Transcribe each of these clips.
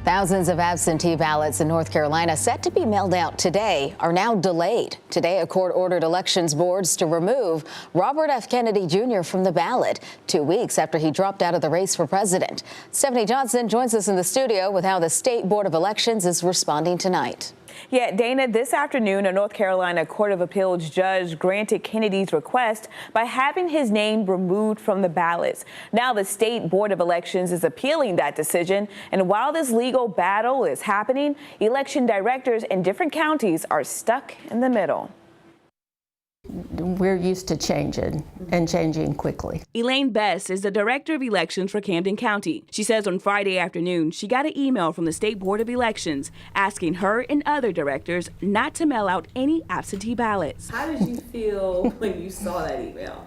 Thousands of absentee ballots in North Carolina set to be mailed out today are now delayed. Today, a court ordered elections boards to remove Robert F. Kennedy Jr. from the ballot 2 weeks after he dropped out of the race for president. Stephanie Johnson joins us in the studio with how the State Board of Elections is responding tonight. Yeah, Dana, this afternoon, a North Carolina Court of Appeals judge granted Kennedy's request by having his name removed from the ballots. Now the State Board of Elections is appealing that decision. And while this legal battle is happening, election directors in different counties are stuck in the middle. We're used to changing and changing quickly. Elaine Best is the director of elections for Camden County. She says on Friday afternoon she got an email from the State Board of Elections asking her and other directors not to mail out any absentee ballots. How did you feel when you saw that email?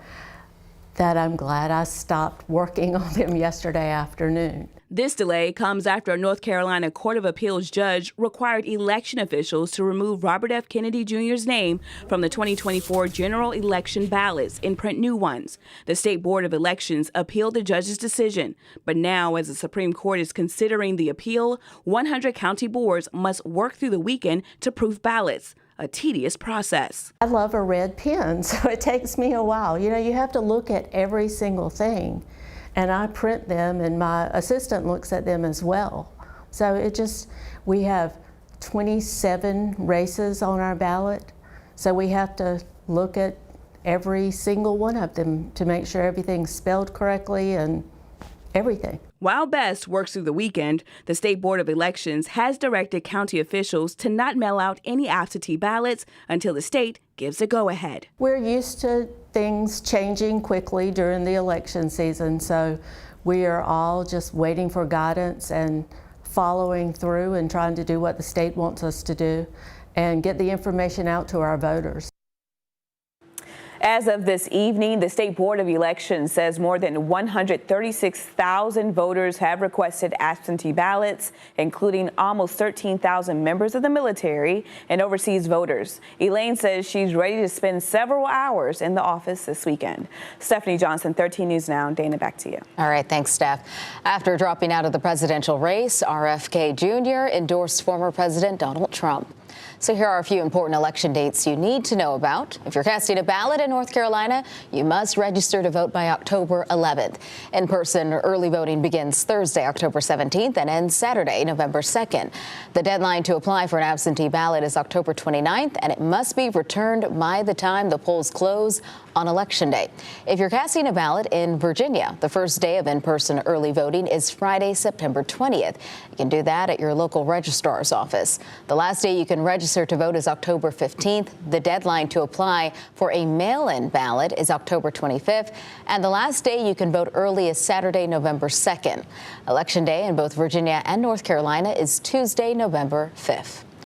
That I'm glad I stopped working on them yesterday afternoon. This delay comes after a North Carolina Court of Appeals judge required election officials to remove Robert F. Kennedy Jr.'s name from the 2024 general election ballots and print new ones. The State Board of Elections appealed the judge's decision, but now as the Supreme Court is considering the appeal, 100 county boards must work through the weekend to proof ballots. A tedious process. I love a red pen, so it takes me a while. You know, you have to look at every single thing, and I print them, and my assistant looks at them as well. So we have 27 races on our ballot, so we have to look at every single one of them to make sure everything's spelled correctly and everything. While Best works through the weekend, the State Board of Elections has directed county officials to not mail out any absentee ballots until the state gives a go-ahead. We're used to things changing quickly during the election season, so we are all just waiting for guidance and following through and trying to do what the state wants us to do and get the information out to our voters. As of this evening, the State Board of Elections says more than 136,000 voters have requested absentee ballots, including almost 13,000 members of the military and overseas voters. Elaine says she's ready to spend several hours in the office this weekend. Stephanie Johnson, 13 News Now. Dana, back to you. All right, thanks, Steph. After dropping out of the presidential race, RFK Jr. endorsed former President Donald Trump. So here are a few important election dates you need to know about. If you're casting a ballot in North Carolina, you must register to vote by October 11th. In-person early voting begins Thursday, October 17th and ends Saturday, November 2nd. The deadline to apply for an absentee ballot is October 29th, and it must be returned by the time the polls close on Election Day. If you're casting a ballot in Virginia, the first day of in-person early voting is Friday, September 20th. You can do that at your local registrar's office. The last day you can register to vote is October 15th. The deadline to apply for a mail-in ballot is October 25th, and the last day you can vote early is Saturday, November 2nd. Election Day in both Virginia and North Carolina is Tuesday, November 5th.